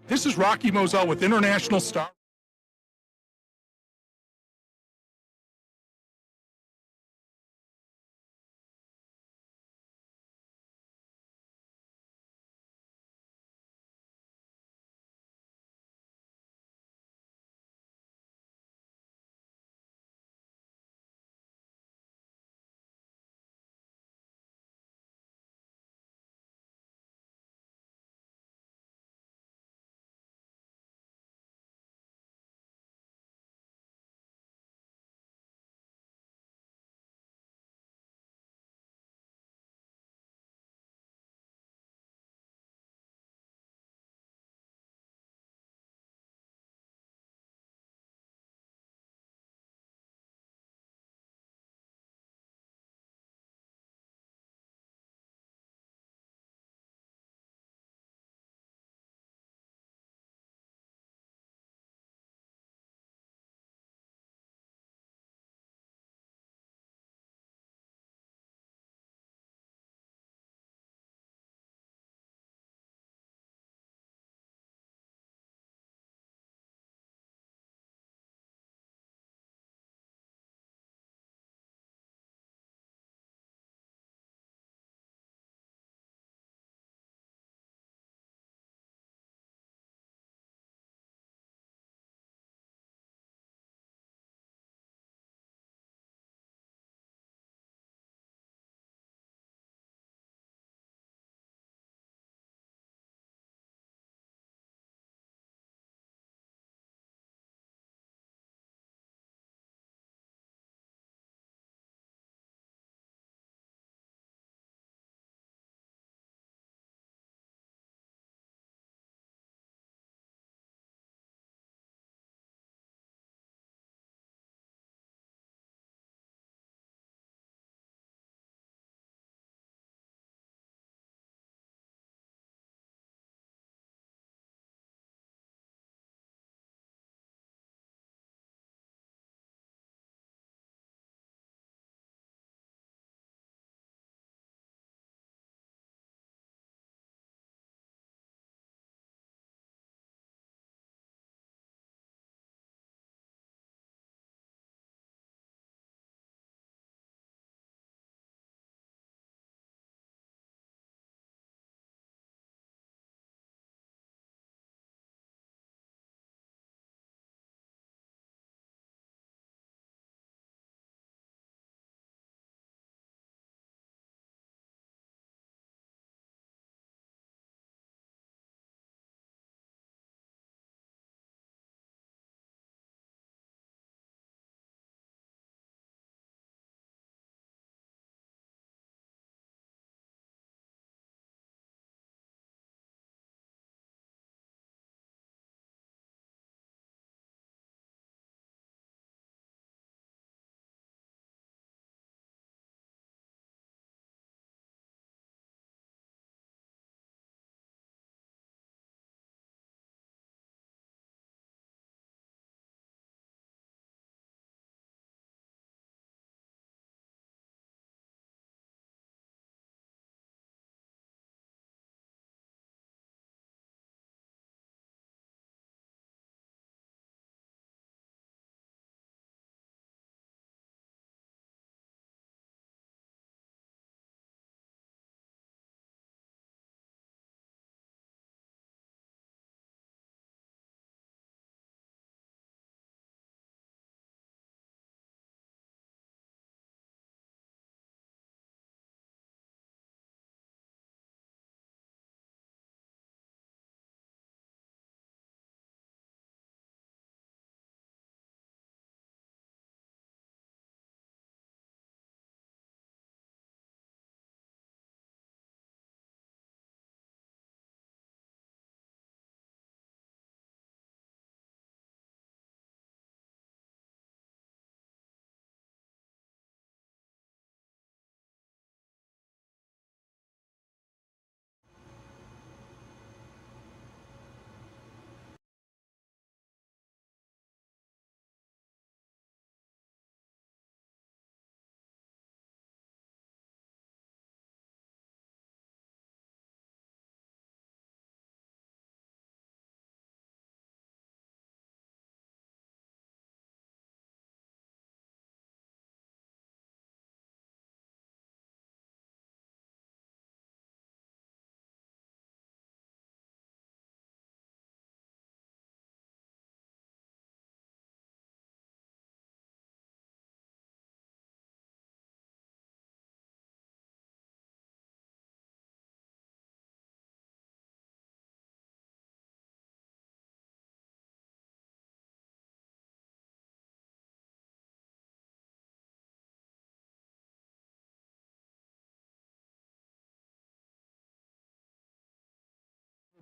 This is Rocky Moselle with International Star.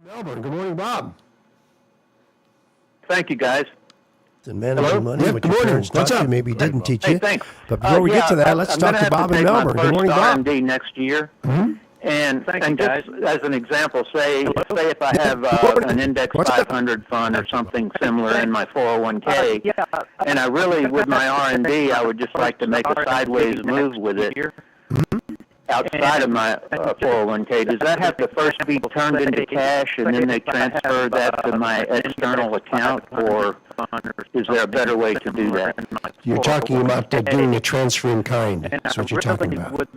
Melbourne. Good morning, Bob. Thank you, guys. And managing money, Yep, what good your morning. parents What's taught up? you maybe didn't teach Hey, you. thanks. But before we get to that, let's talk to Bob in Melbourne. Good morning, Bob. RMD next year. And just as an example, say if I have an index 500 fund or something similar in my 401k, and I really, with my R&D, I would just like to make a sideways move with it outside of my 401k. Does that have to first be turned into cash and then they transfer that to my external account, or is there a better way to do that? You're talking about doing a transfer in kind. That's what you're talking about.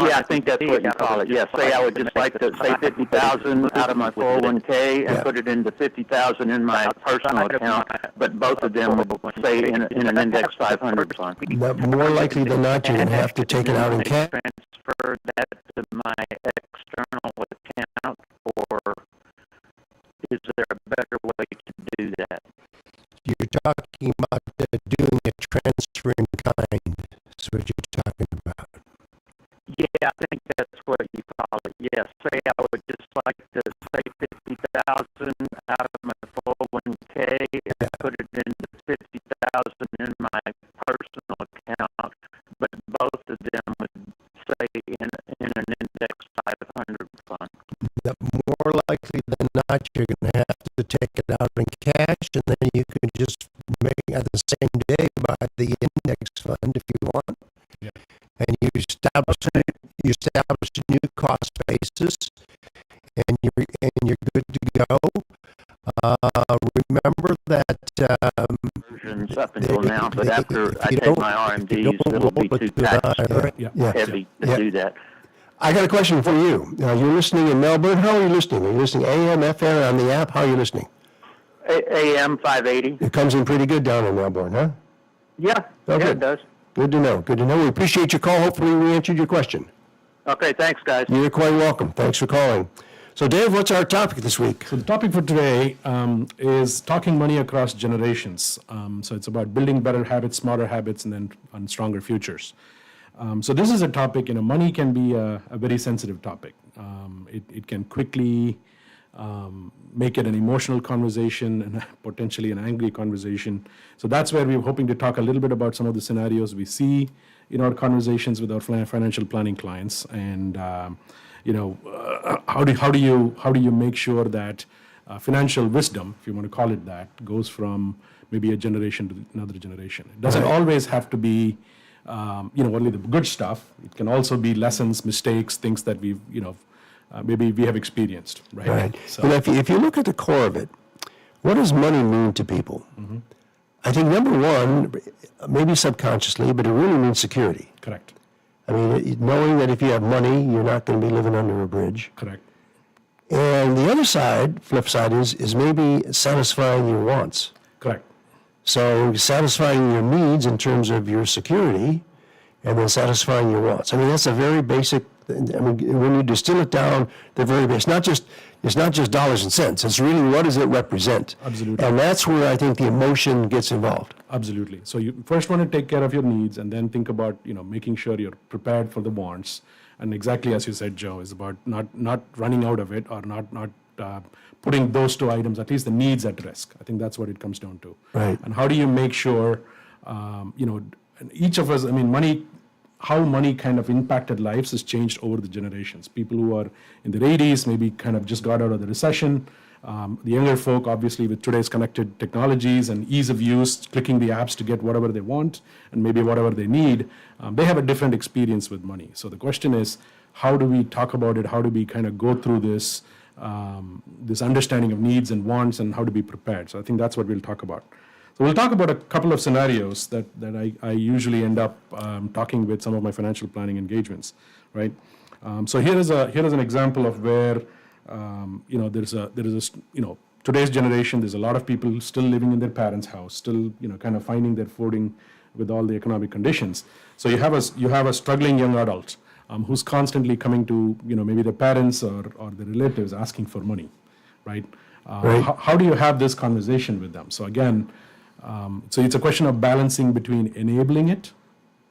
Yeah, I think that's what you call it. Yeah, say I would just like to say 50,000 out of my 401k and put it into 50,000 in my personal account, but both of them would say in an index 500 fund. More likely than not, you're going to have to take it out in cash. Transfer that to my external account, or is there a better way to do that? You're talking about doing a transfer in kind. That's what you're talking about. Yeah, I think that's what you call it. Yes, say I would just like to say 50,000 out of my 401k and put it into 50,000 in my personal account, but both of them would say in an index 500 fund. More likely than not, you're going to have to take it out in cash, and then you can just make at the same day buy the index fund if you want. Yeah. And you establish a new cost basis, and you're good to go. Remember that up until now, but after I take my RMDs, it'll be too tax heavy to do that. I got a question for you. You're listening in Melbourne. How are you listening? Are you listening AM, FM, on the app? How are you listening? AM 580. It comes in pretty good down in Melbourne, huh? Yeah, Okay. it does. Good to know. Good to know. We appreciate your call. Hopefully we answered your question. Okay, thanks, guys. You're quite welcome. Thanks for calling. So, Dave, what's our topic this week? So the topic for today is talking money across generations. So it's about building better habits, smarter habits, and then on stronger futures. So this is a topic, money can be a very sensitive topic. It can quickly make it an emotional conversation and potentially an angry conversation. So that's where we're hoping to talk a little bit about some of the scenarios we see in our conversations with our financial planning clients, and how do you make sure that financial wisdom, if you want to call it that, goes from maybe a generation to another generation. It doesn't always have to be only the good stuff. It can also be lessons, mistakes, things that we've maybe we have experienced, right? Right. So, If you look at the core of it, what does money mean to people? Mm-hmm. I think number one, maybe subconsciously, but it really means security. correct. I mean, knowing that if you have money, you're not going to be living under a bridge. Correct. And the other side, flip side, is maybe satisfying your wants. Correct. So satisfying your needs in terms of your security, and then satisfying your wants. I mean, that's a very basic. I mean, when you distill it down, they're very basic. It's not just dollars and cents. It's really what does it represent. Absolutely. And that's where I think the emotion gets involved. Absolutely. So you first want to take care of your needs, and then think about making sure you're prepared for the wants. And exactly as you said, Joe, is about not running out of it, or not putting those two items, at least the needs, at risk. I think that's what it comes down to. Right. And how do you make sure, and each of us, how money kind of impacted lives has changed over the generations. People who are in their 80s maybe kind of just got out of the recession. The younger folk, obviously, with today's connected technologies and ease of use, clicking the apps to get whatever they want and maybe whatever they need, they have a different experience with money. So the question is, how do we talk about it? How do we kind of go through this understanding of needs and wants, and how to be prepared? So I think that's what we'll talk about. So we'll talk about a couple of scenarios that I usually end up talking with some of my financial planning engagements, right? So here is an example of where today's generation, there's a lot of people still living in their parents' house, still kind of finding their footing with all the economic conditions. So you have a struggling young adult who's constantly coming to maybe their parents or their relatives asking for money, right? Right. How do you have this conversation with them? So again, so it's a question of balancing between enabling it,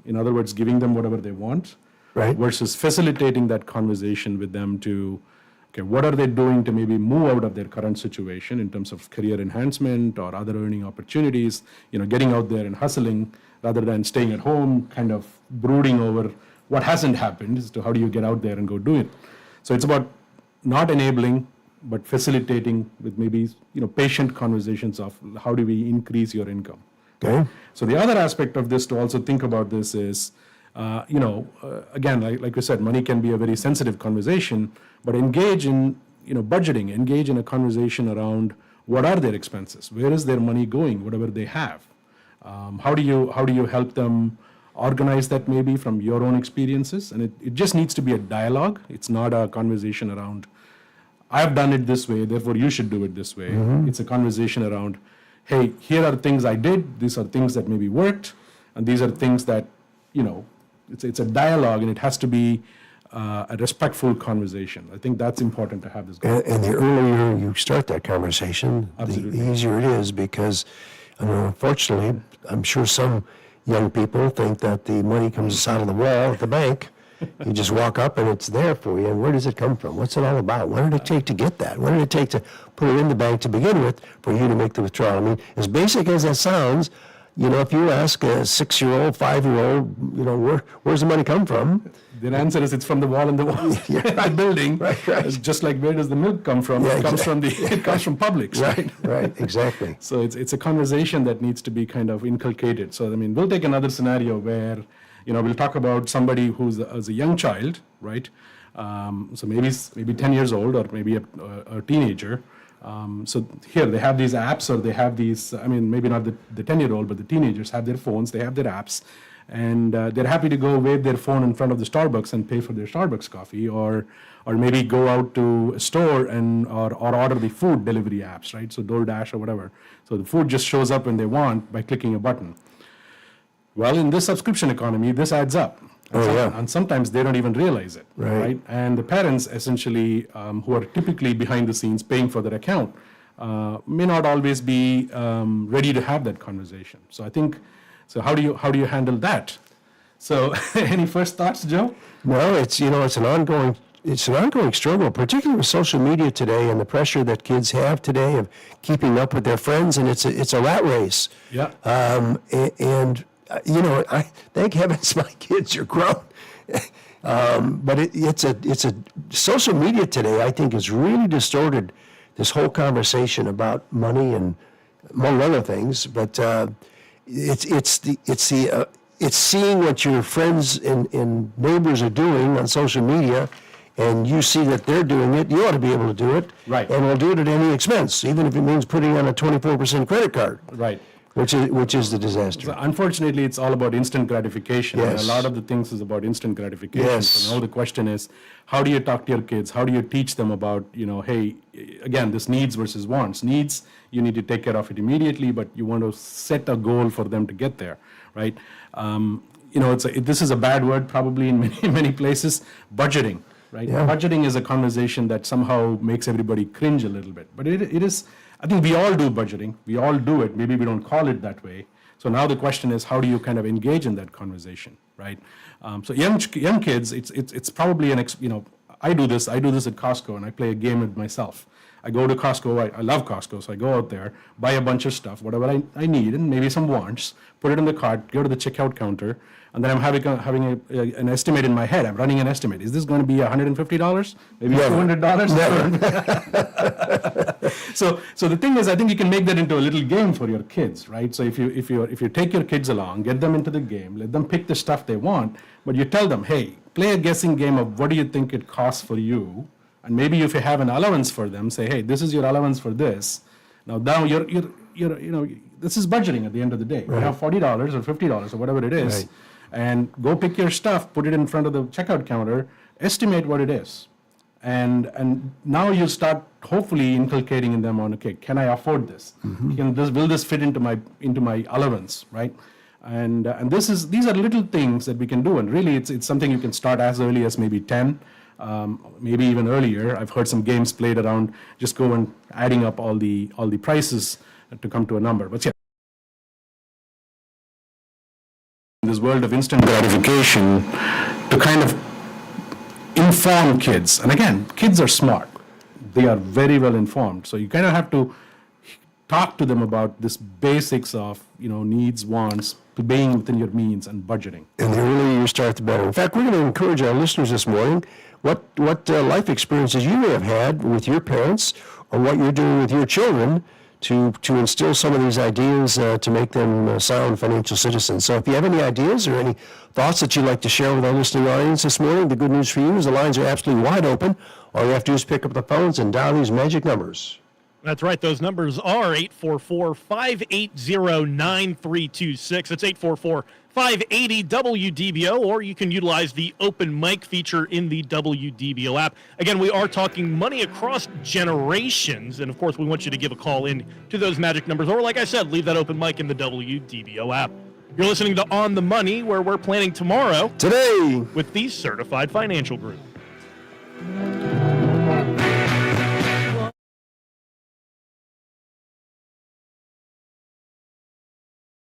in other words, giving them whatever they want, Right. versus facilitating that conversation with them to Okay, what are they doing to maybe move out of their current situation in terms of career enhancement or other earning opportunities, getting out there and hustling rather than staying at home, kind of brooding over what hasn't happened as to how do you get out there and go do it. So it's about not enabling, but facilitating with maybe, patient conversations of how do we increase your income. Okay. So the other aspect of this to also think about this is, again, like we said, money can be a very sensitive conversation, but engage in, budgeting, engage in a conversation around what are their expenses, where is their money going, whatever they have. How do you help them organize that maybe from your own experiences? And it just needs to be a dialogue. It's not a conversation around, I've done it this way, therefore you should do it this way. It's a conversation around, hey, here are things I did, these are things that maybe worked, and these are things that, it's a dialogue, and it has to be a respectful conversation. I think that's important to have this going. And the earlier you start that conversation, Absolutely. the easier it is, because unfortunately, I'm sure some young people think that the money comes out of the wall at the bank. You just walk up and it's there for you. And where does it come from? What's it all about? What did it take to get that? What did it take to put it in the bank to begin with for you to make the withdrawal? I mean, as basic as that sounds, if you ask a 6-year-old, 5-year-old, where's the money come from? Their answer is it's from the wall in the building. Right. It's just like, where does the milk come from? Yeah, it comes from Publix, right? Right, exactly. So it's a conversation that needs to be kind of inculcated. So we'll take another scenario where, we'll talk about somebody who's a young child, right? So maybe 10 years old or maybe a teenager. So here they have these apps, or they have these, maybe not the 10-year-old, but the teenagers have their phones, they have their apps, and they're happy to go wave their phone in front of the Starbucks and pay for their Starbucks coffee, or maybe go out to a store or order the food delivery apps, right? So DoorDash or whatever. So the food just shows up when they want by clicking a button. Well, in this subscription economy, this adds up. And sometimes they don't even realize it, right? And the parents essentially, who are typically behind the scenes paying for their account, may not always be ready to have that conversation. So I think, how do you handle that? So any first thoughts, Joe? No, it's an ongoing struggle, particularly with social media today and the pressure that kids have today of keeping up with their friends, and it's a rat race. Yeah. I thank heavens my kids are grown. But it's a social media today, I think, has really distorted this whole conversation about money, and among other things. But it's seeing what your friends and neighbors are doing on social media, and you see that they're doing it. You ought to be able to do it, Right. And we'll do it at any expense, even if it means putting on a 24% credit card. Right. Which is the disaster. So unfortunately, it's all about instant gratification. Yes. And a lot of the things is about instant gratification. Yes. So now the question is, how do you talk to your kids? How do you teach them about, hey, again, this needs versus wants. Needs, you need to take care of it immediately, but you want to set a goal for them to get there, right? This is a bad word probably in many places, budgeting, right? Yeah. Budgeting is a conversation that somehow makes everybody cringe a little bit, but it is. I think we all do budgeting. We all do it. Maybe we don't call it that way. So now the question is, how do you kind of engage in that conversation, right? So young kids, it's probably I do this at Costco, and I play a game with myself. I go to Costco. I love Costco, so I go out there, buy a bunch of stuff, whatever I need, and maybe some wants, put it in the cart, go to the checkout counter, and then I'm having an estimate in my head. I'm running an estimate. Is this going to be $150? Maybe $200? So the thing is, I think you can make that into a little game for your kids, right? So if you take your kids along, get them into the game, let them pick the stuff they want, but you tell them, hey, play a guessing game of what do you think it costs for you, and maybe if you have an allowance for them, say, hey, this is your allowance for this. Now you're this is budgeting at the end of the day. Right. You have $40 or $50 or whatever it is. Right. And go pick your stuff, put it in front of the checkout counter, estimate what it is. And now you start hopefully inculcating in them on, okay, can I afford this? Will this fit into my allowance, right? And these are little things that we can do, and really it's something you can start as early as maybe 10, maybe even earlier. I've heard some games played around just go and adding up all the prices to come to a number. But yeah, in this world of instant gratification, to kind of inform kids, and again, kids are smart. they are very well informed. So you kind of have to talk to them about this basics of, needs, wants, to being within your means and budgeting. And the earlier you start, the better. In fact, we're going to encourage our listeners this morning, what life experiences you may have had with your parents or what you're doing with your children to instill some of these ideas to make them sound financial citizens. So if you have any ideas or any thoughts that you'd like to share with our listening audience this morning, the good news for you is the lines are absolutely wide open. All you have to do is pick up the phones and dial these magic numbers. That's right. Those numbers are 844-580-9326. It's 844-580-WDBO, or you can utilize the open mic feature in the WDBO app. Again, we are talking money across generations, and of course, we want you to give a call in to those magic numbers, or like I said, leave that open mic in the WDBO app. You're listening to On the Money, where we're planning tomorrow Today with the Certified Financial Group.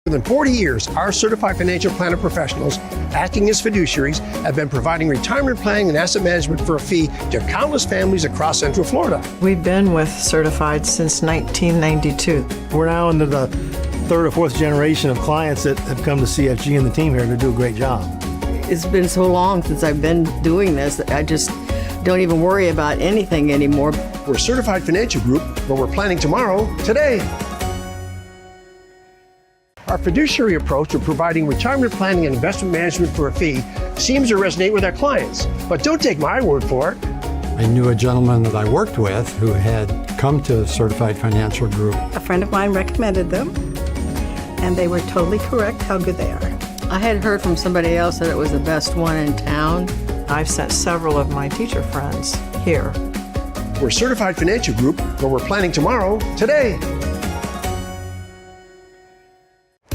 For more than 40 years, our certified financial planner professionals, acting as fiduciaries, have been providing retirement planning and asset management for a fee to countless families across Central Florida. We've been with Certified since 1992. We're now into the third or fourth generation of clients that have come to CFG and the team here to do a great job. It's been so long since I've been doing this that I just don't even worry about anything anymore. We're Certified Financial Group, where we're planning tomorrow, today. Our fiduciary approach of providing retirement planning and investment management for a fee seems to resonate with our clients. But don't take my word for it. I knew a gentleman that I worked with who had come to Certified Financial Group. A friend of mine recommended them, and they were totally correct how good they are. I had heard from somebody else that it was the best one in town. I've sent several of my teacher friends here. We're Certified Financial Group, where we're planning tomorrow, today.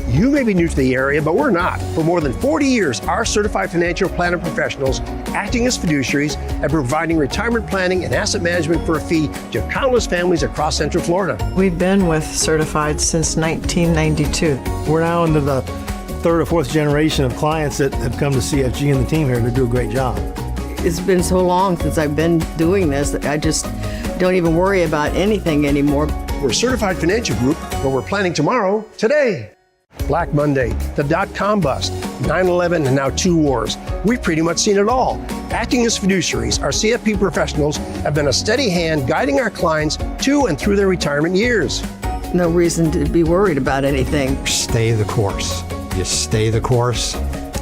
You may be new to the area, but we're not. For more than 40 years, our certified financial planner professionals, acting as fiduciaries, have been providing retirement planning and asset management for a fee to countless families across Central Florida. We've been with Certified since 1992. We're now into the third or fourth generation of clients that have come to CFG and the team here to do a great job. It's been so long since I've been doing this that I just don't even worry about anything anymore. We're Certified Financial Group, where we're planning tomorrow, today. Black Monday, the dot-com bust, 9/11, and now 2 wars. We've pretty much seen it all. Acting as fiduciaries, our CFP professionals have been a steady hand guiding our clients to and through their retirement years. No reason to be worried about anything. Stay the course. You stay the course,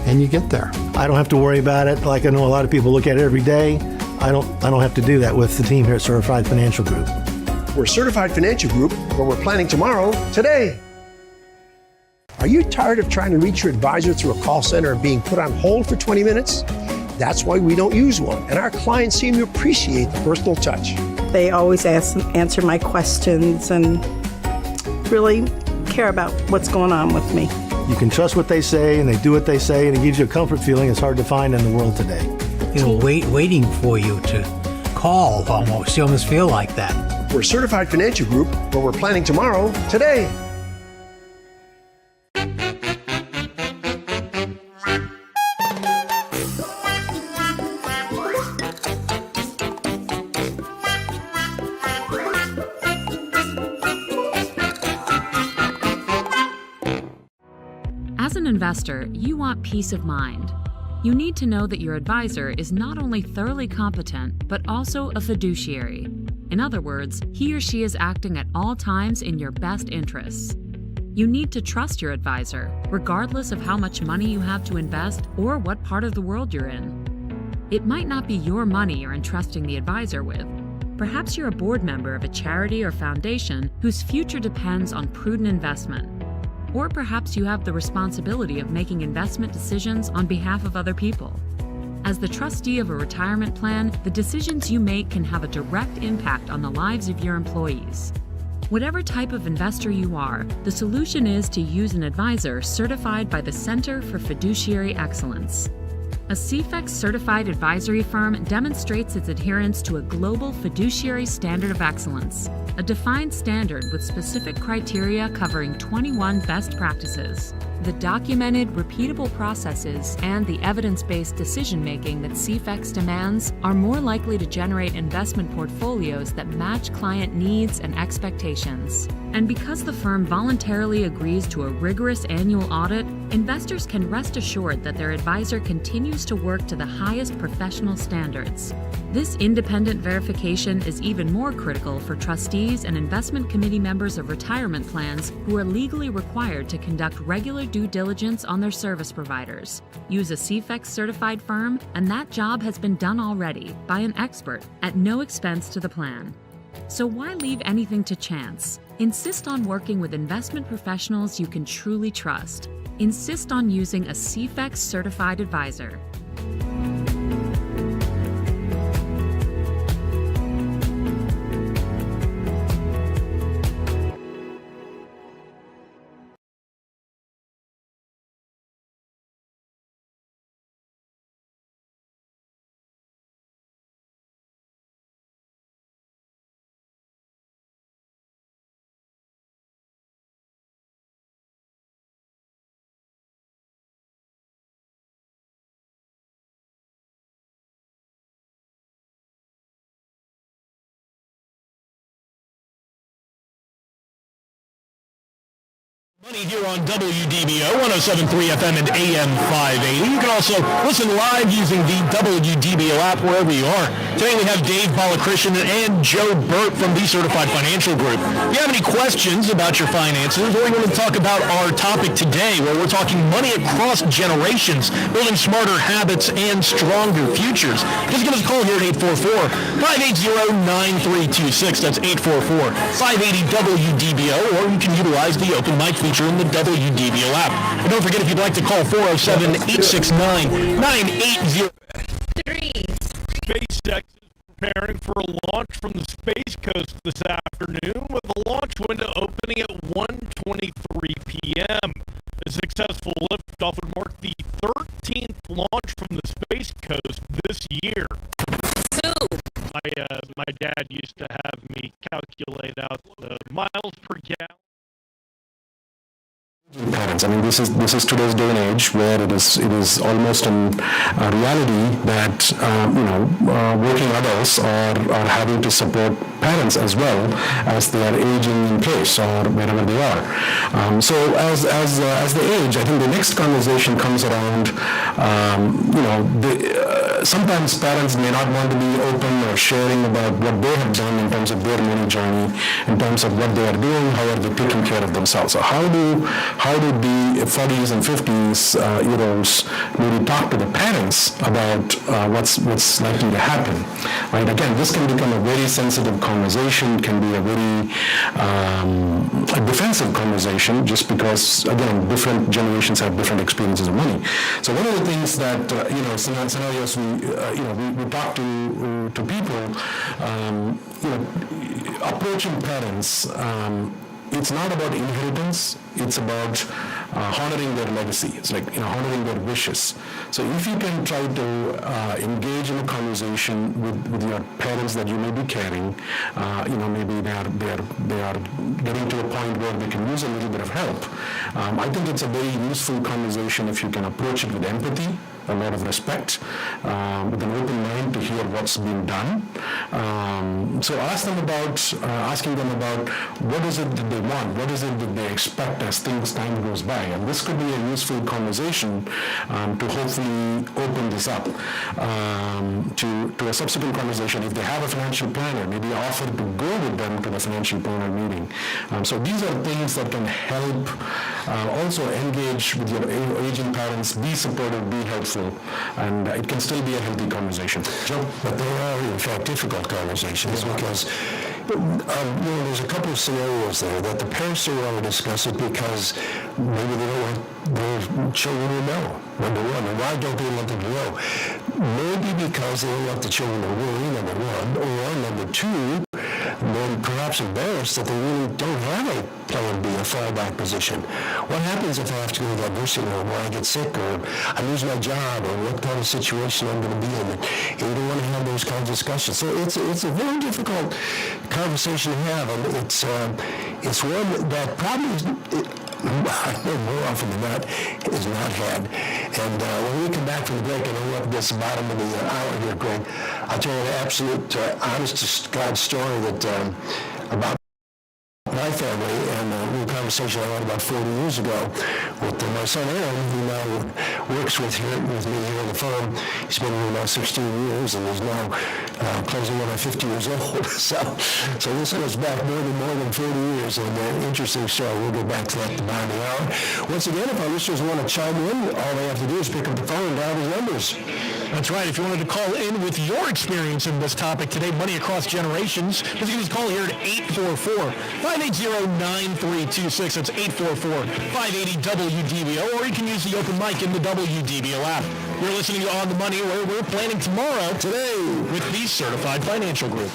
and you get there. I don't have to worry about it like I know a lot of people look at it every day. I don't have to do that with the team here at Certified Financial Group. We're Certified Financial Group, where we're planning tomorrow, today. Are you tired of trying to reach your advisor through a call center and being put on hold for 20 minutes? That's why we don't use one, and our clients seem to appreciate the personal touch. They always answer my questions and really care about what's going on with me. You can trust what they say, and they do what they say, and it gives you a comfort feeling it's hard to find in the world today. Waiting for you to call almost. You almost feel like that. We're Certified Financial Group, where we're planning tomorrow, today. As an investor, you want peace of mind. You need to know that your advisor is not only thoroughly competent, but also a fiduciary. In other words, he or she is acting at all times in your best interests. You need to trust your advisor, regardless of how much money you have to invest or what part of the world you're in. It might not be your money you're entrusting the advisor with. Perhaps you're a board member of a charity or foundation whose future depends on prudent investment. Or perhaps you have the responsibility of making investment decisions on behalf of other people. As the trustee of a retirement plan, the decisions you make can have a direct impact on the lives of your employees. Whatever type of investor you are, the solution is to use an advisor certified by the Center for Fiduciary Excellence. A CFEX certified advisory firm demonstrates its adherence to a global fiduciary standard of excellence a defined standard with specific criteria covering 21 best practices. The documented, repeatable processes and the evidence-based decision-making that CFEX demands are more likely to generate investment portfolios that match client needs and expectations. And because the firm voluntarily agrees to a rigorous annual audit, investors can rest assured that their advisor continues to work to the highest professional standards. This independent verification is even more critical for trustees and investment committee members of retirement plans who are legally required to conduct regular due diligence on their service providers. Use a CFEX certified firm, and that job has been done already by an expert at no expense to the plan. So why leave anything to chance? Insist on working with investment professionals you can truly trust. Insist on using a CFEX certified advisor. Money here on WDBO 107.3 FM and AM 580. You can also listen live using the WDBO app wherever you are. Today we have Dave Balakrishnan and Joe Bert from the Certified Financial Group. If you have any questions about your finances, or you want to talk about our topic today, where we're talking money across generations, building smarter habits and stronger futures, just give us a call here at 844-580-9326. That's 844-580-WDBO, or you can utilize the open mic feature in the WDBO app. And don't forget, if you'd like to call 407-869-9803. SpaceX is preparing for a launch from the Space Coast this afternoon, with the launch window opening at 1:23 p.m. A successful liftoff would mark the 13th launch from the Space Coast this year. My dad used to have me calculate out the miles per gallon. Parents. I mean, this is today's day and age where it is almost a reality that working adults are having to support parents as well as they are aging in place or wherever they are. So as they age, I think the next conversation comes around. Sometimes parents may not want to be open or sharing about what they have done in terms of their money journey, in terms of what they are doing, how are they taking care of themselves. So how do the 40s and 50s year olds maybe talk to the parents about what's likely to happen? Right? Again, this can become a very sensitive conversation, can be a very a defensive conversation, just because again different generations have different experiences of money. So one of the things that scenarios we talk to people, approaching parents. It's not about inheritance, it's about honoring their legacy. It's like honoring their wishes. So if you can try to engage in a conversation with your parents that you may be caring, maybe they are getting to a point where they can use a little bit of help. I think it's a very useful conversation if you can approach it with empathy, a lot of respect, with an open mind to hear what's been done. So asking them about what is it that they want, what is it that they expect as time goes by. And this could be a useful conversation to hopefully open this up to a subsequent conversation. If they have a financial planner, maybe offer to go with them to the financial planner meeting. So these are things that can help also engage with your aging parents, be supportive, be helpful, and it can still be a healthy conversation. Joe? But they are, in fact, difficult conversations because there's a couple of scenarios there that the parents don't want to discuss it because maybe they don't want their children to know, number one. And why don't they want them to know? Maybe because they don't want the children to worry, number one, or number two, they're perhaps embarrassed that they really don't have plan B, a fallback position. What happens if I have to go to that nursing home, or I get sick, or I lose my job, or what kind of situation I'm going to be in? And you don't want to have those kinds of discussions. So it's a very difficult conversation to have, and it's one that probably I know more often than not is not had. And when we come back from the break, and we're up against the bottom of the hour here, Greg, I'll tell you an absolute honest-to-God story that about my family and a little conversation I had about 40 years ago with my son Aaron, who now works with me here on the phone. He's been here now 16 years, and he's now closing in on 50 years old. So this goes back more than 40 years, and an interesting story. We'll get back to that at the bottom of the hour. Once again, if our listeners want to chime in, all they have to do is pick up the phone and dial these numbers. That's right. If you wanted to call in with your experience in this topic today, money across generations, just give us a call here at 844-580-9326. That's 844-580-WDBO, or you can use the open mic in the WDBO app. You're listening to On the Money, where we're planning tomorrow today with the Certified Financial Group.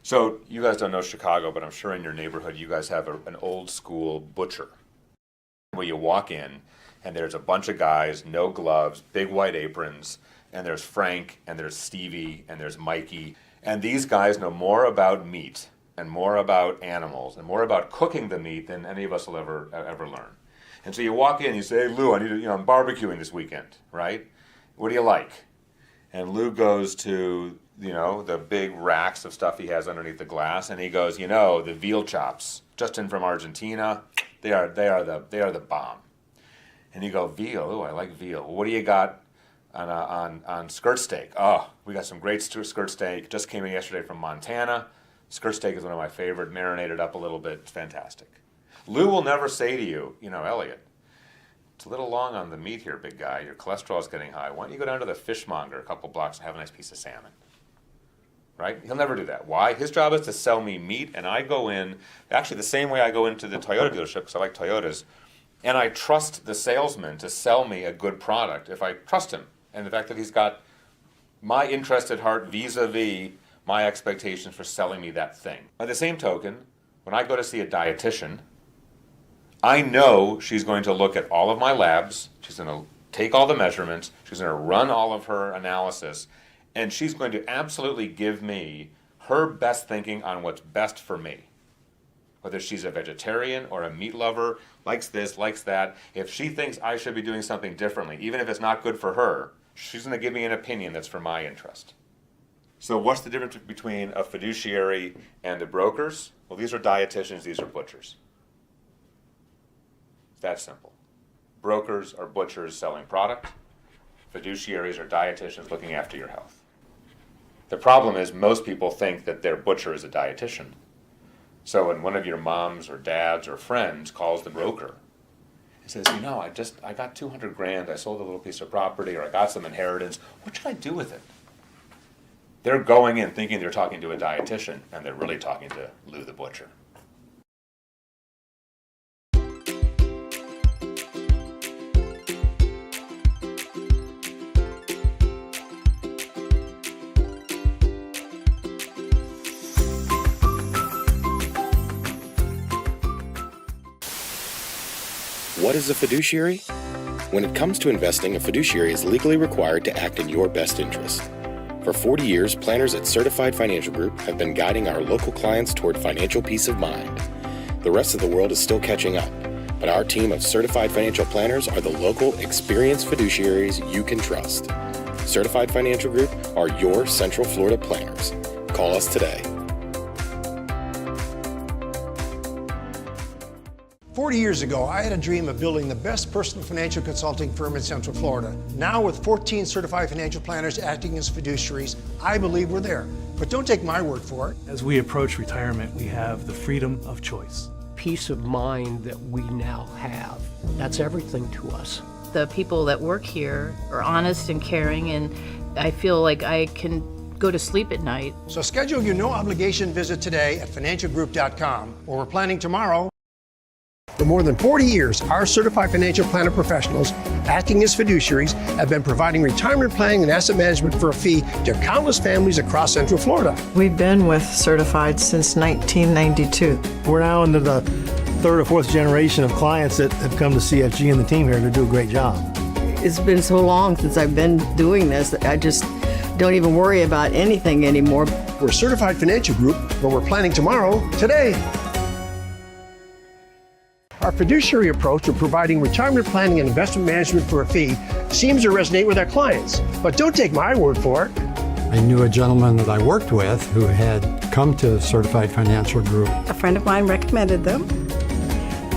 So you guys don't know Chicago, but I'm sure in your neighborhood you guys have an old school butcher where you walk in and there's a bunch of guys, no gloves, big white aprons, and there's Frank and there's Stevie and there's Mikey. And these guys know more about meat and more about animals and more about cooking the meat than any of us will ever learn. And so you walk in and you say, "Hey Lou, I need to, I'm barbecuing this weekend, right? What do you like?" And Lou goes to the big racks of stuff he has underneath the glass, and he goes, the veal chops, just in from Argentina, they are the bomb. And you go, veal? Oh, I like veal. Well, what do you got on skirt steak? Oh, we got some great skirt steak. Just came in yesterday from Montana. Skirt steak is one of my favorite, marinated up a little bit. It's fantastic. Lou will never say to you, Elliot, it's a little long on the meat here, big guy. Your cholesterol is getting high. Why don't you go down to the fishmonger a couple blocks and have a nice piece of salmon? Right? He'll never do that. Why? His job is to sell me meat, and I go in, actually the same way I go into the Toyota dealership, because I like Toyotas, and I trust the salesman to sell me a good product if I trust him. And the fact that he's got my interest at heart vis-a-vis my expectations for selling me that thing. By the same token, when I go to see a dietitian, I know she's going to look at all of my labs, she's going to take all the measurements, she's going to run all of her analysis, and she's going to absolutely give me her best thinking on what's best for me. Whether she's a vegetarian or a meat lover, likes this, likes that, if she thinks I should be doing something differently, even if it's not good for her, she's going to give me an opinion that's for my interest. So what's the difference between a fiduciary and the brokers? Well, these are dietitians, these are butchers. It's that simple. Brokers are butchers selling product. Fiduciaries are dietitians looking after your health. The problem is most people think that their butcher is a dietitian. So when one of your moms or dads or friends calls the broker and says, I got 200 grand, I sold a little piece of property, or I got some inheritance, what should I do with it? They're going in thinking they're talking to a dietitian, and they're really talking to Lou the butcher. What is a fiduciary? When it comes to investing, a fiduciary is legally required to act in your best interest. For 40 years, planners at Certified Financial Group have been guiding our local clients toward financial peace of mind. The rest of the world is still catching up, but our team of certified financial planners are the local, experienced fiduciaries you can trust. Certified Financial Group are your Central Florida planners. Call us today. 40 years ago, I had a dream of building the best personal financial consulting firm in Central Florida. Now, with 14 certified financial planners acting as fiduciaries, I believe we're there. But don't take my word for it. As we approach retirement, we have the freedom of choice. Peace of mind that we now have. That's everything to us. The people that work here are honest and caring, and I feel like I can go to sleep at night. So schedule your no-obligation visit today at financialgroup.com, where we're planning tomorrow. For more than 40 years, our certified financial planner professionals, acting as fiduciaries, have been providing retirement planning and asset management for a fee to countless families across Central Florida. We've been with Certified since 1992. We're now into the third or fourth generation of clients that have come to CFG and the team here to do a great job. It's been so long since I've been doing this that I just don't even worry about anything anymore. We're Certified Financial Group, where we're planning tomorrow, today. Our fiduciary approach of providing retirement planning and investment management for a fee seems to resonate with our clients. But don't take my word for it. I knew a gentleman that I worked with who had come to Certified Financial Group. A friend of mine recommended them,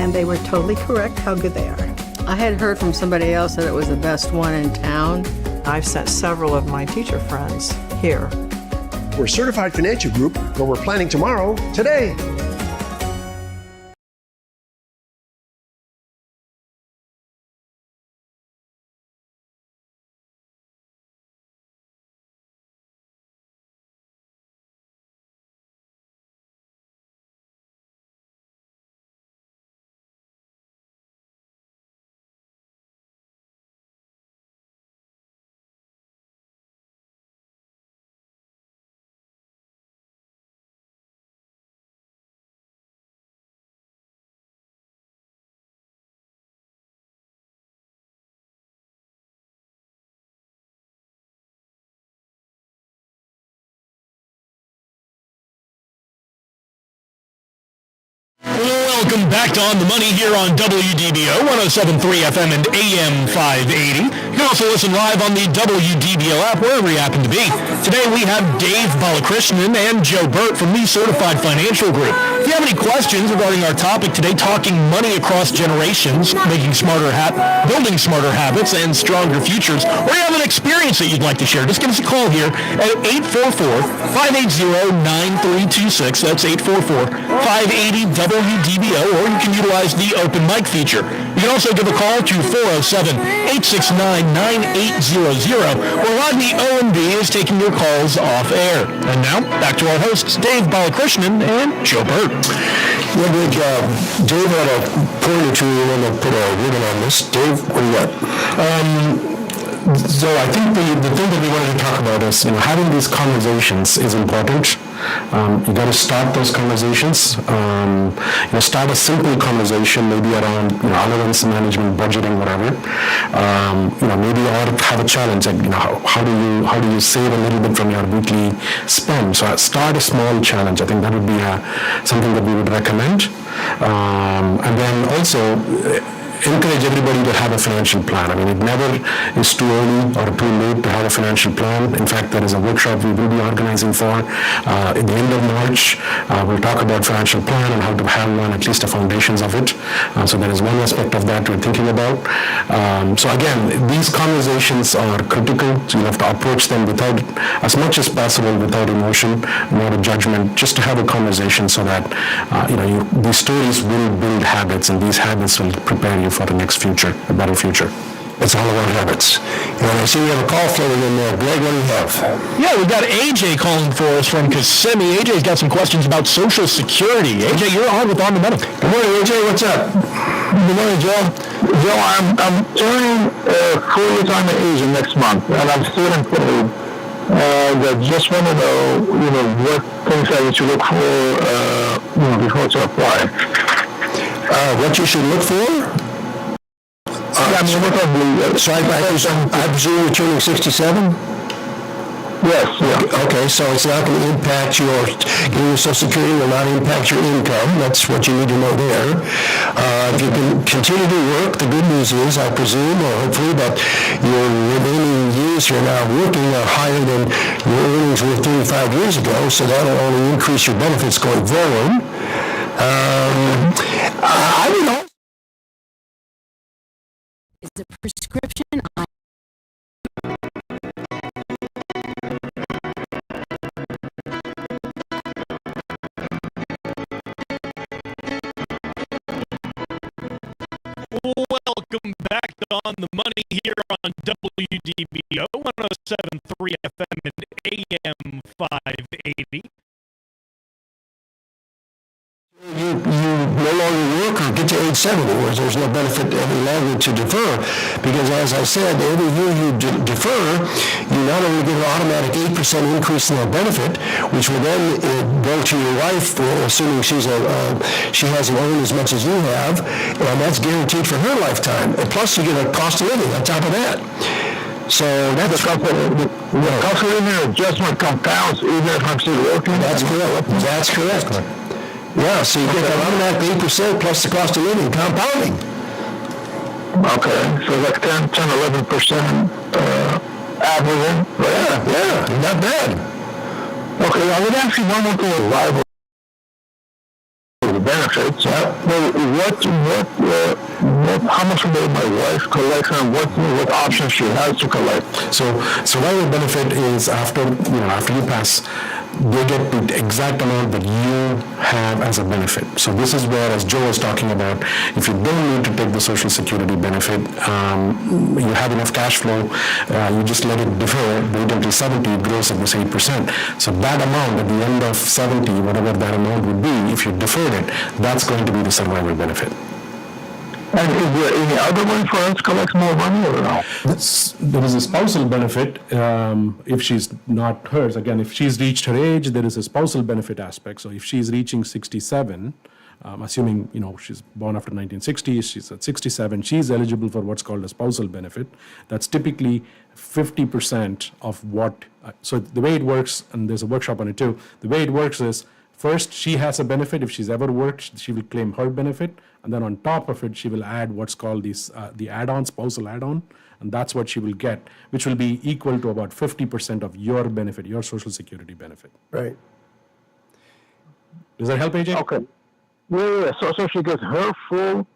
and they were totally correct how good they are. I had heard from somebody else that it was the best one in town. I've sent several of my teacher friends here. We're Certified Financial Group, where we're planning tomorrow, today. Welcome back to On the Money here on WDBO 107.3 FM and AM 580. You can also listen live on the WDBO app wherever you happen to be. Today we have Dave Balakrishnan and Joe Bert from the Certified Financial Group. If you have any questions regarding our topic today, talking money across generations, building smarter habits and stronger futures, or you have an experience that you'd like to share, just give us a call here at 844-580-9326. That's 844-580-WDBO, or you can utilize the open mic feature. You can also give a call to 407-869-9800, where Rodney OMB is taking your calls off air. And now, back to our hosts, Dave Balakrishnan and Joe Bert. Well, good job. Dave had a point or two you want to put a ribbon on this. Dave, what do you got? So I think the thing that we wanted to talk about is, having these conversations is important. You got to start those conversations. Start a simple conversation, maybe around allowance management, budgeting, whatever. Maybe you ought to have a challenge. Like, how do you save a little bit from your weekly spend? So start a small challenge. I think that would be something that we would recommend. And then also encourage everybody to have a financial plan. I mean, it never is too early or too late to have a financial plan. In fact, there is a workshop we will be organizing for at the end of March. We'll talk about financial plan and how to have one, at least the foundations of it. So there is one aspect of that we're thinking about. So again, these conversations are critical. So you have to approach them without, as much as possible, without emotion, not a judgment, just to have a conversation so that these stories will build habits, and these habits will prepare you for the next future, a better future. It's all about habits. And I see we have a call floating in there. Greg, what do you have? Yeah, we've got AJ calling for us from Kissimmee. AJ's got some questions about Social Security. AJ, you're on with On the Money. Good morning, AJ. What's up? Good morning, Joe. Joe, I'm turning 4 retirement age next month, and I'm still employed. I just want to know, what things I need to look for, before to apply. What you should look for? So I presume you're turning 67? Yes, yeah. Okay, so it's not going to impact getting your Social Security will not impact your income. That's what you need to know there. If you can continue to work, the good news is, I presume, or hopefully, that your remaining years you're now working are higher than your earnings were 35 years ago, so that'll only increase your benefits going forward. I would also is a prescription WDBO 107.3 FM and AM 580. You no longer work or get to age 70, whereas there's no benefit any longer to defer, because as I said, every year you defer, you not only get an automatic 8% increase in that benefit, which will then go to your wife, assuming she hasn't earned as much as you have, and that's guaranteed for her lifetime. And plus you get a cost of living on top of that. So that's the cost of living adjustment compounds even if I'm still working. That's correct. That's correct. Yeah, so you get an automatic 8% plus the cost of living compounding. Okay, so like 10, 11% average. Yeah, not bad. Okay, I would ask you one more thing about the benefits. How much money my wife collects and what options she has to collect? So survival benefit is after you pass, they get the exact amount that you have as a benefit. So this is where, as Joe was talking about, if you don't need to take the Social Security benefit, you have enough cash flow, you just let it defer, wait until 70, it grows at this 8%. So that amount at the end of 70, whatever that amount would be, if you deferred it, that's going to be the survival benefit. And is there any other way for us to collect more money or no? There is a spousal benefit if she's not hers. Again, if she's reached her age, there is a spousal benefit aspect. So if she's reaching 67, assuming she's born after 1960, she's at 67, she's eligible for what's called a spousal benefit. That's typically 50% of what. So the way it works, and there's a workshop on it too. The way it works is, first, she has a benefit. If she's ever worked, she will claim her benefit. And then on top of it, she will add what's called the add-on, spousal add-on. And that's what she will get, which will be equal to about 50% of your benefit, your Social Security benefit. Right. Does that help, AJ? Okay. Yeah. So she gets her full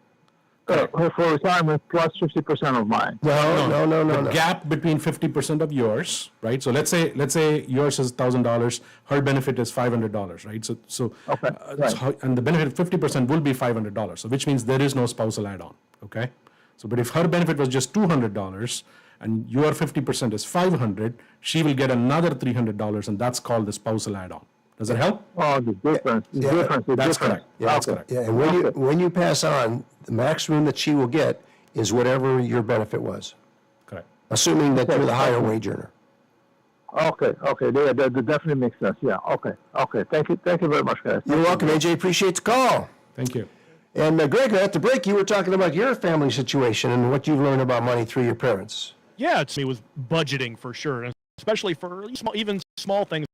retirement plus 50% of mine. No. The gap between 50% of yours, right? So let's say yours is $1,000, her benefit is $500, right? So and the benefit of 50% will be $500. So which means there is no spousal add-on, okay? So but if her benefit was just $200 and your 50% is $500, she will get another $300, and that's called the spousal add-on. Does that help? Oh, the difference. That's correct. Yeah, that's correct. Yeah, and when you pass on, the maximum that she will get is whatever your benefit was. Correct. Assuming that you're the higher wage earner. Okay. That definitely makes sense. Yeah. Okay. Thank you very much, guys. You're welcome, AJ. Appreciate the call. Thank you. And Greg, at the break, you were talking about your family situation and what you've learned about money through your parents. Yeah, it was budgeting for sure, especially for even small things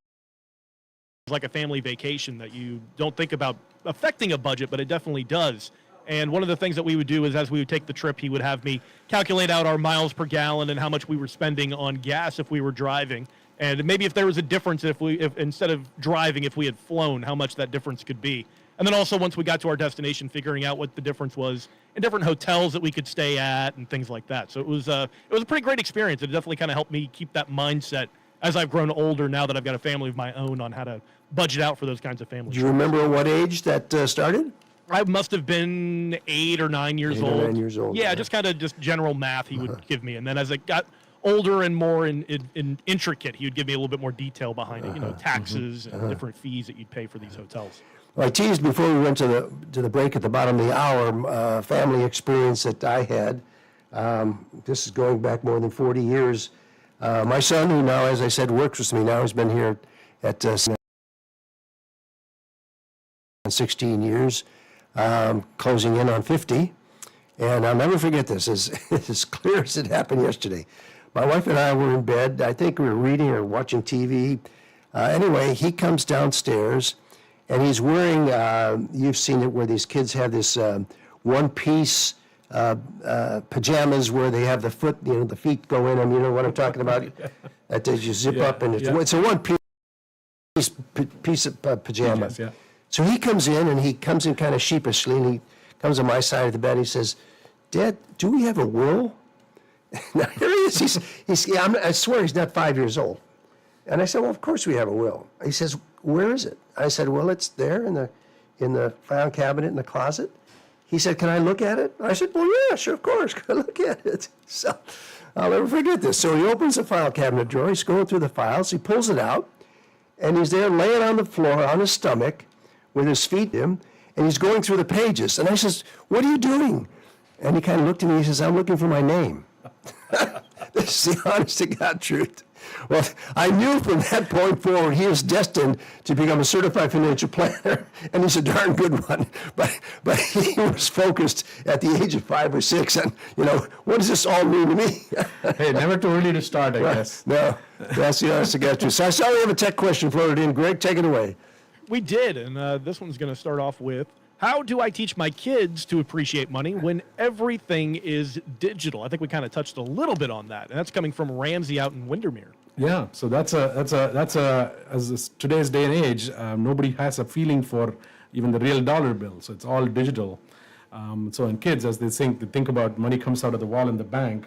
like a family vacation that you don't think about affecting a budget, but it definitely does. And one of the things that we would do is, as we would take the trip, he would have me calculate out our miles per gallon and how much we were spending on gas if we were driving, and maybe if there was a difference if instead of driving, if we had flown, how much that difference could be. And then also, once we got to our destination, figuring out what the difference was in different hotels that we could stay at and things like that. So it was a pretty great experience. It definitely kind of helped me keep that mindset as I've grown older, now that I've got a family of my own, on how to budget out for those kinds of families. Do you remember what age that started? I must have been 8 or 9 years old. 9 years old. Yeah, just kind of general math he would give me. And then as I got older and more in intricate, he would give me a little bit more detail behind it, taxes and different fees that you'd pay for these hotels. Well, I teased before we went to the break at the bottom of the hour, family experience that I had. This is going back more than 40 years. My son, who now, as I said, works with me now, has been here at 16 years, closing in on 50. And I'll never forget this, as clear as it happened yesterday. My wife and I were in bed. I think we were reading or watching TV. Anyway, he comes downstairs, and he's wearing, you've seen it, where these kids have this one-piece pajamas where they have the foot, the feet go in them. You know what I'm talking about? That you zip up, and it's a one-piece of pajama. Yes, yeah. So he comes in, and he comes in kind of sheepishly, and he comes on my side of the bed. He says, "Dad, do we have a will?" Now here he is. I swear he's not 5 years old. And I said, "Well, of course we have a will." He says, "Where is it?" I said, "Well, it's there in the file cabinet in the closet." he said, can I look at it? I said, well, yeah, sure, of course, go look at it. So I'll never forget this. So he opens the file cabinet drawer, he's going through the files, he pulls it out, and he's there laying on the floor on his stomach with his feet in, and he's going through the pages. And I says, what are you doing? And he kind of looked at me, he says, I'm looking for my name. This is the honest to God truth. Well, I knew from that point forward he was destined to become a certified financial planner, and he's a darn good one. But he was focused at the age of 5 or 6, and what does this all mean to me? Hey, never too early to start, I guess. No, that's the honest to God truth. So I saw we have a tech question floated in. Greg, take it away. We did, and this one's going to start off with, how do I teach my kids to appreciate money when everything is digital? I think we kind of touched a little bit on that, and that's coming from Ramsey out in Windermere. Yeah, so that's today's day and age, nobody has a feeling for even the real dollar bill, so it's all digital. So in kids, as they think about money comes out of the wall in the bank.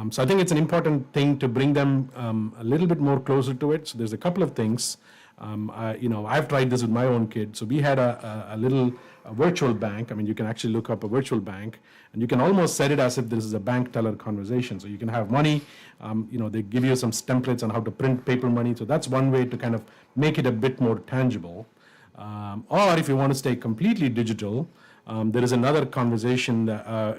So I think it's an important thing to bring them a little bit more closer to it. So there's a couple of things. I've tried this with my own kid. So we had a little virtual bank. I mean, you can actually look up a virtual bank, and you can almost set it as if this is a bank teller conversation. So you can have money. They give you some templates on how to print paper money. So that's one way to kind of make it a bit more tangible. Or if you want to stay completely digital, there is another conversation that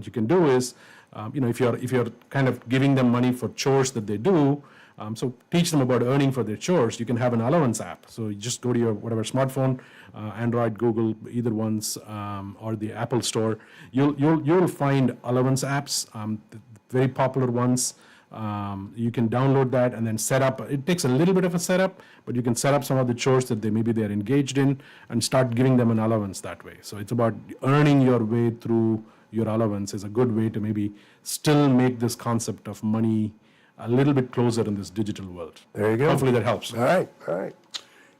you can do is, if you're kind of giving them money for chores that they do. So teach them about earning for their chores. You can have an allowance app. So you just go to your whatever smartphone, Android, Google, either ones, or the Apple Store. You'll find allowance apps, very popular ones. You can download that and then set up. It takes a little bit of a setup, but you can set up some of the chores that maybe they're engaged in and start giving them an allowance that way. So it's about earning your way through your allowance is a good way to maybe still make this concept of money a little bit closer in this digital world. There you go. Hopefully that helps. All right.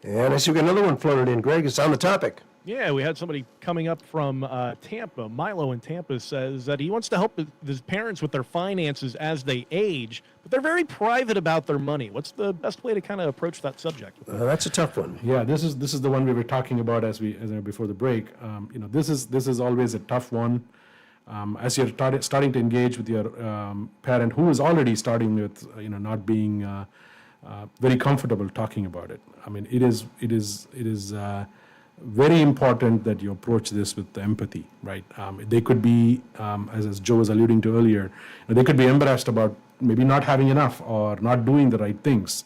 And I see we got another one floated in. Greg, it's on the topic. Yeah, we had somebody coming up from Tampa. Milo in Tampa says that he wants to help his parents with their finances as they age, but they're very private about their money. What's the best way to kind of approach that subject? That's a tough one. Yeah, this is the one we were talking about before the break. This is always a tough one. As you're starting to engage with your parent who is already starting with not being very comfortable talking about it. I mean, it is very important that you approach this with empathy, right? They could be, as Joe was alluding to earlier, they could be embarrassed about maybe not having enough or not doing the right things.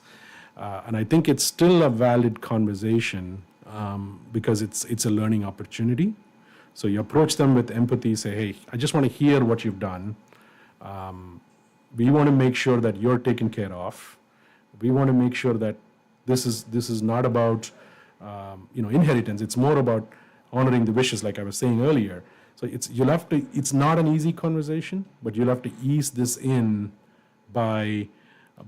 And I think it's still a valid conversation because it's a learning opportunity. So you approach them with empathy, say, hey, I just want to hear what you've done. We want to make sure that you're taken care of. We want to make sure that this is not about inheritance. It's more about honoring the wishes, like I was saying earlier. So it's not an easy conversation, but you'll have to ease this in by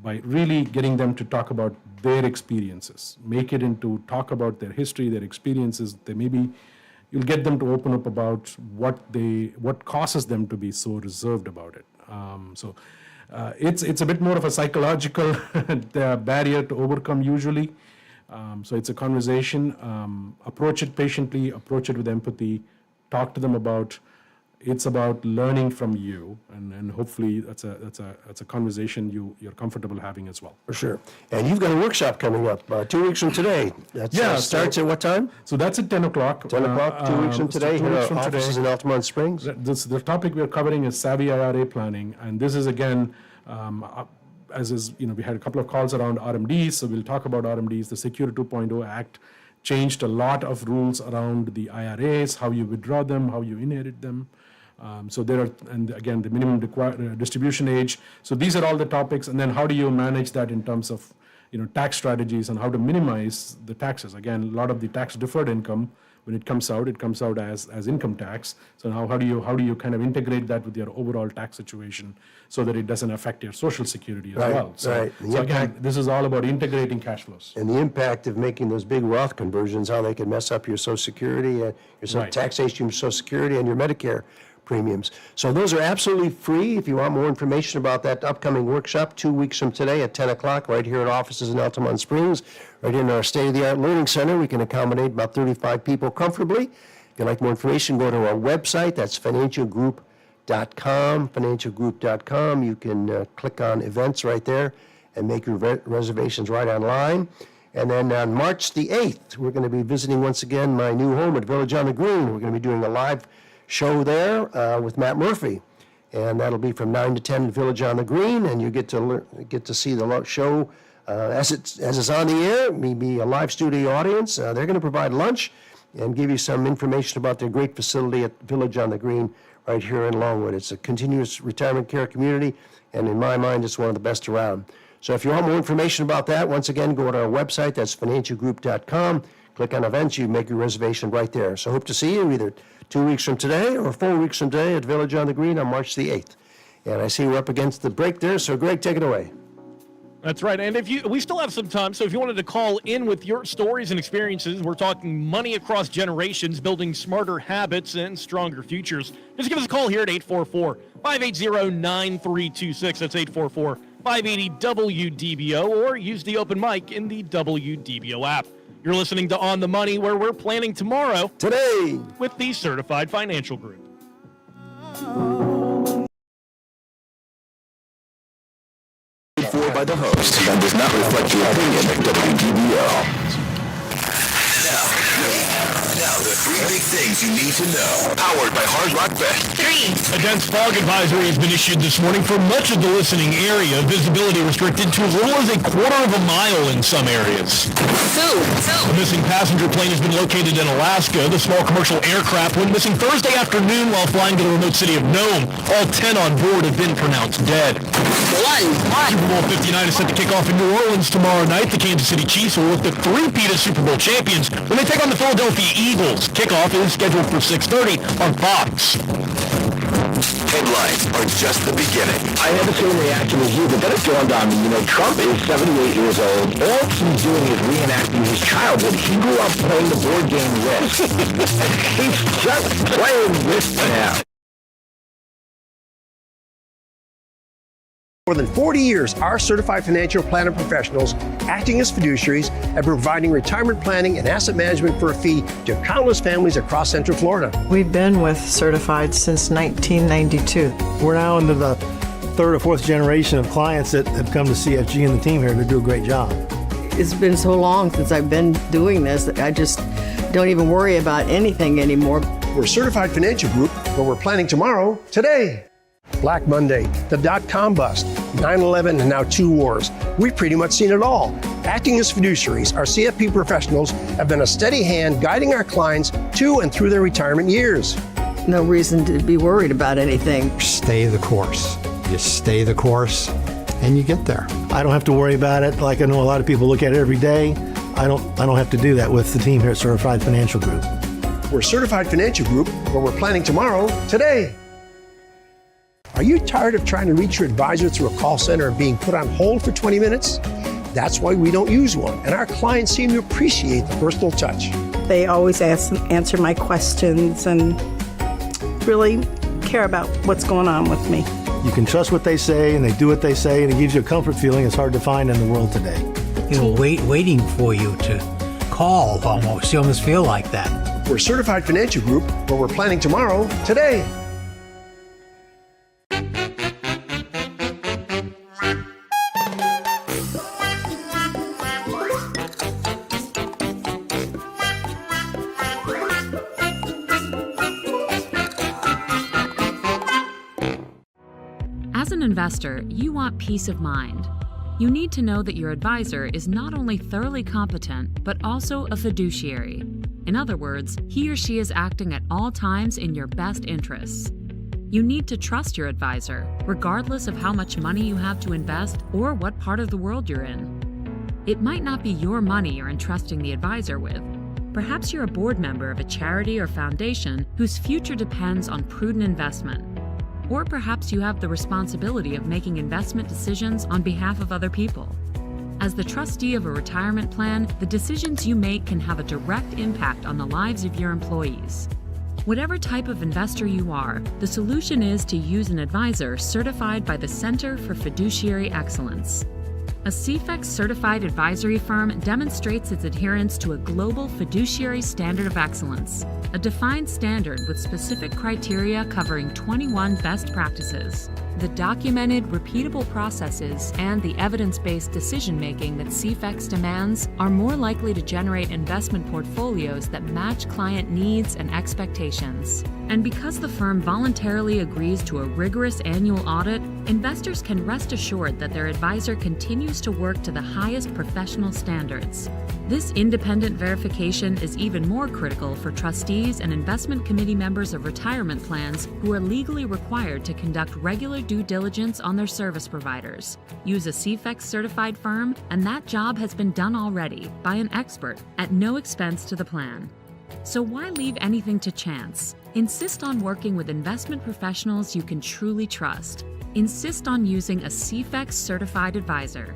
really getting them to talk about their experiences. Make it into talk about their history, their experiences. You'll get them to open up about what causes them to be so reserved about it. It's a bit more of a psychological barrier to overcome usually. So it's a conversation. Approach it patiently. Approach it with empathy. Talk to them about. It's about learning from you, and hopefully that's a conversation you're comfortable having as well. For sure. And you've got a workshop coming up 2 weeks from today. That starts at what time? So that's at 10 o'clock. 10 o'clock, 2 weeks from today, here at our offices in Altamont Springs. The topic we're covering is Savvy IRA planning, and this is again, we had a couple of calls around RMDs, so we'll talk about RMDs. The Secure 2.0 Act changed a lot of rules around the IRAs, how you withdraw them, how you inherit them. So there are, and again, the minimum distribution age. So these are all the topics, and then how do you manage that in terms of tax strategies and how to minimize the taxes. Again, a lot of the tax deferred income, when it comes out as income tax. So now how do you kind of integrate that with your overall tax situation so that it doesn't affect your Social Security as well. So again, this is all about integrating cash flows. And the impact of making those big Roth conversions, how they can mess up your Social Security, your taxation, your Social Security, and your Medicare premiums. So those are absolutely free. If you want more information about that upcoming workshop, 2 weeks from today at 10 o'clock, right here at offices in Altamont Springs, right in our state-of-the-art learning center. We can accommodate about 35 people comfortably. If you'd like more information, go to our website. That's financialgroup.com. You can click on events right there and make your reservations right online. And then on March the 8th, we're going to be visiting once again my new home at Village on the Green. We're going to be doing a live show there with Matt Murphy. And that'll be from 9 to 10 at Village on the Green, and you get to see the show as it's on the air, maybe a live studio audience. They're going to provide lunch and give you some information about their great facility at Village on the Green right here in Longwood. It's a continuous retirement care community, and in my mind, it's one of the best around. So if you want more information about that, once again, go to our website. That's financialgroup.com. Click on events. You make your reservation right there. So hope to see you either 2 weeks from today or 4 weeks from today at Village on the Green on March the 8th. And I see we're up against the break there, so Greg, take it away. That's right. And we still have some time, so if you wanted to call in with your stories and experiences, we're talking money across generations, building smarter habits and stronger futures. Just give us a call here at 844-580-9326. That's 844-580-WDBO, or use the open mic in the WDBO app. You're listening to On the Money, where we're planning tomorrow. Today. With the Certified Financial Group. By the host and does not reflect the opinion of WDBO. Now, the three big things you need to know. Powered by Hard Rock Bet. 3. A dense fog advisory has been issued this morning for much of the listening area. Visibility restricted to as little as a quarter of a mile in some areas. 2. A missing passenger plane has been located in Alaska. The small commercial aircraft went missing Thursday afternoon while flying to the remote city of Nome. All 10 on board have been pronounced dead. 1. Super Bowl 59 is set to kick off in New Orleans tomorrow night. The Kansas City Chiefs will look to three-peat as Super Bowl champions when they take on the Philadelphia Eagles. Kickoff is scheduled for 6:30 on Fox. Headlines are just the beginning. I had the same reaction as you, but then it dawned on me, Trump is 78 years old. All he's doing is reenacting his childhood. He grew up playing the board game Risk. He's just playing Risk now. More than 40 years, our certified financial planner professionals, acting as fiduciaries and providing retirement planning and asset management for a fee to countless families across Central Florida. We've been with Certified since 1992. We're now into the third or fourth generation of clients that have come to CFG and the team here to do a great job. It's been so long since I've been doing this that I just don't even worry about anything anymore. We're Certified Financial Group, but we're planning tomorrow, today. Black Monday, the dot-com bust, 9/11, and now 2 wars. We've pretty much seen it all. Acting as fiduciaries, our CFP professionals have been a steady hand guiding our clients to and through their retirement years. No reason to be worried about anything. Stay the course. You stay the course, and you get there. I don't have to worry about it like I know a lot of people look at it every day. I don't have to do that with the team here at Certified Financial Group. We're Certified Financial Group, but we're planning tomorrow, today. Are you tired of trying to reach your advisor through a call center and being put on hold for 20 minutes? That's why we don't use one, and our clients seem to appreciate the personal touch. They always answer my questions and really care about what's going on with me. You can trust what they say, and they do what they say, and it gives you a comfort feeling it's hard to find in the world today. Waiting for you to call almost. You almost feel like that. We're Certified Financial Group, but we're planning tomorrow, today. As an investor, you want peace of mind. You need to know that your advisor is not only thoroughly competent, but also a fiduciary. In other words, he or she is acting at all times in your best interests. You need to trust your advisor, regardless of how much money you have to invest or what part of the world you're in. It might not be your money you're entrusting the advisor with. Perhaps you're a board member of a charity or foundation whose future depends on prudent investment. Or perhaps you have the responsibility of making investment decisions on behalf of other people. As the trustee of a retirement plan, the decisions you make can have a direct impact on the lives of your employees. Whatever type of investor you are, the solution is to use an advisor certified by the Center for Fiduciary Excellence. A CFEX certified advisory firm demonstrates its adherence to a global fiduciary standard of excellence, a defined standard with specific criteria covering 21 best practices. The documented, repeatable processes and the evidence-based decision-making that CFEX demands are more likely to generate investment portfolios that match client needs and expectations. And because the firm voluntarily agrees to a rigorous annual audit, investors can rest assured that their advisor continues to work to the highest professional standards. This independent verification is even more critical for trustees and investment committee members of retirement plans who are legally required to conduct regular due diligence on their service providers. Use a CFEX certified firm, and that job has been done already by an expert at no expense to the plan. So why leave anything to chance? Insist on working with investment professionals you can truly trust. Insist on using a CFEX certified advisor.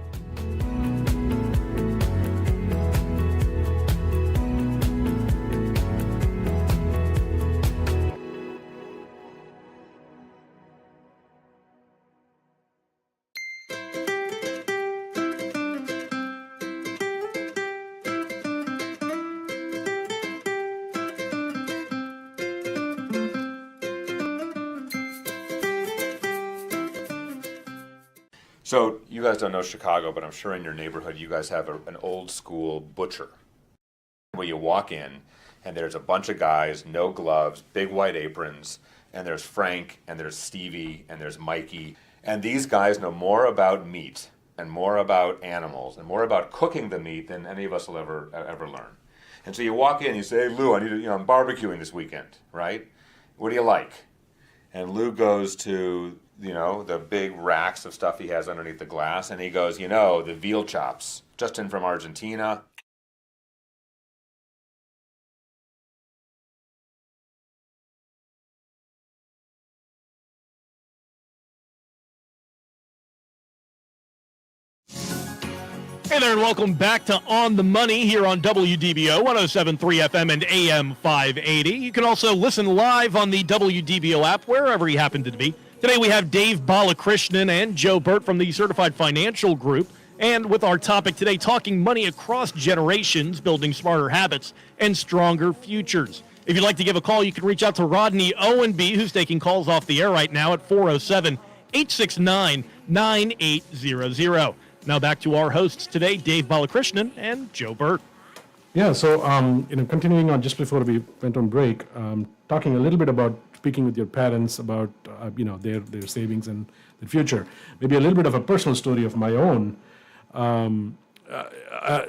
So you guys don't know Chicago, but I'm sure in your neighborhood you guys have an old school butcher where you walk in and there's a bunch of guys, no gloves, big white aprons, and there's Frank and there's Stevie and there's Mikey. And these guys know more about meat and more about animals and more about cooking the meat than any of us will ever learn. And so you walk in and you say, hey, Lou, I'm barbecuing this weekend, right? What do you like? And Lou goes to the big racks of stuff he has underneath the glass, and he goes, the veal chops, just in from Argentina. Hey there, and welcome back to On the Money here on WDBO 107.3 FM and AM 580. You can also listen live on the WDBO app wherever you happen to be. Today we have Dave Balakrishnan and Joe Bert from the Certified Financial Group. And with our topic today, talking money across generations, building smarter habits and stronger futures. If you'd like to give a call, you can reach out to Rodney Owenby, who's taking calls off the air right now at 407-869-9800. Now back to our hosts today, Dave Balakrishnan and Joe Bert. Yeah, so continuing on just before we went on break, talking a little bit about speaking with your parents about their savings and the future. Maybe a little bit of a personal story of my own.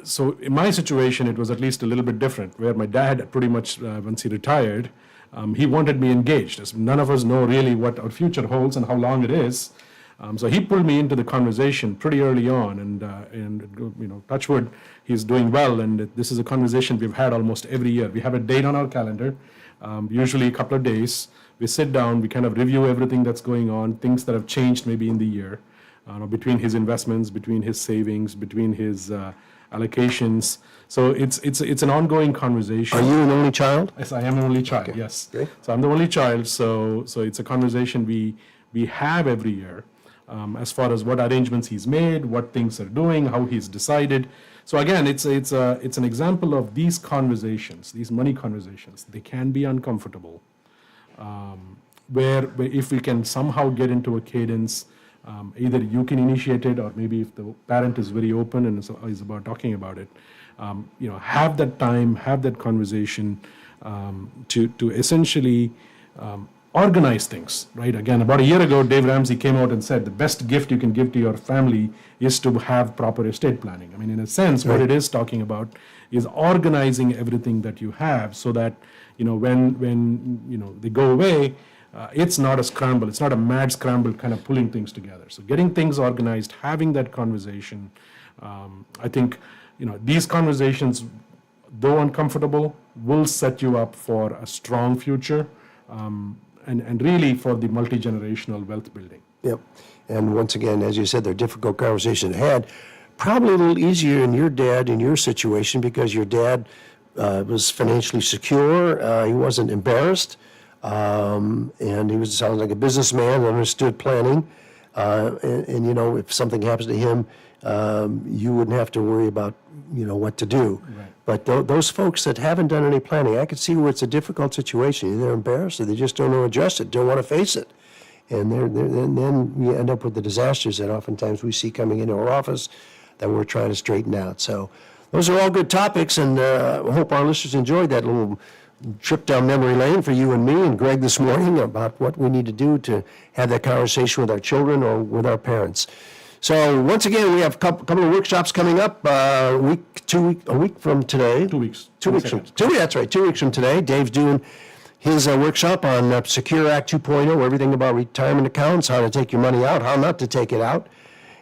So in my situation, it was at least a little bit different, where my dad pretty much, once he retired, he wanted me engaged, as none of us know really what our future holds and how long it is. So he pulled me into the conversation pretty early on, and touch wood, he's doing well, and this is a conversation we've had almost every year. We have a date on our calendar, usually a couple of days. We sit down, we kind of review everything that's going on, things that have changed maybe in the year, between his investments, between his savings, between his allocations. So it's an ongoing conversation. Are you an only child? Yes, I am an only child. Okay. Yes. Okay. So I'm the only child. So it's a conversation we have every year. As far as what arrangements he's made, what things are doing, how he's decided. So again, it's an example of these conversations, these money conversations. They can be uncomfortable, where if we can somehow get into a cadence, either you can initiate it, or maybe if the parent is very open and is about talking about it, have that time, have that conversation, to essentially organize things, right? Again, about a year ago, Dave Ramsey came out and said the best gift you can give to your family is to have proper estate planning. I mean, in a sense, what it is talking about is organizing everything that you have, so that when they go away, it's not a scramble. It's not a mad scramble kind of pulling things together. So getting things organized, having that conversation, I think these conversations, though uncomfortable, will set you up for a strong future. And really for the multi-generational wealth building. Yep. And once again, as you said, they're difficult conversations had. Probably a little easier in your situation, because your dad was financially secure. He wasn't embarrassed. And he sounds like a businessman, understood planning. And if something happens to him, you wouldn't have to worry about, what to do. Right. But those folks that haven't done any planning, I could see where it's a difficult situation. Either they're embarrassed or they just don't know to address it, don't want to face it. And then we end up with the disasters that oftentimes we see coming into our office that we're trying to straighten out. So those are all good topics, and I hope our listeners enjoyed that little trip down memory lane for you and me and Greg this morning about what we need to do to have that conversation with our children or with our parents. So once again, we have a couple of workshops coming up. A week from today. 2 weeks. 2 weeks from that's right. 2 weeks from today, Dave's doing his workshop on Secure Act 2.0, everything about retirement accounts, how to take your money out, how not to take it out.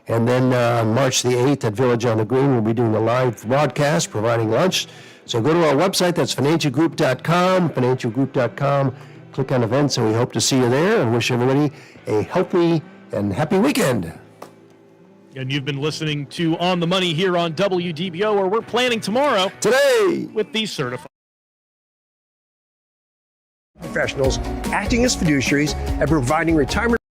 And then on March the 8th at Village on the Green, we'll be doing a live broadcast, providing lunch. So go to our website, that's financialgroup.com, click on events, and we hope to see you there and wish everybody a healthy and happy weekend. And you've been listening to On the Money here on WDBO, where we're planning tomorrow today with the Certified Professionals acting as fiduciaries and providing retirement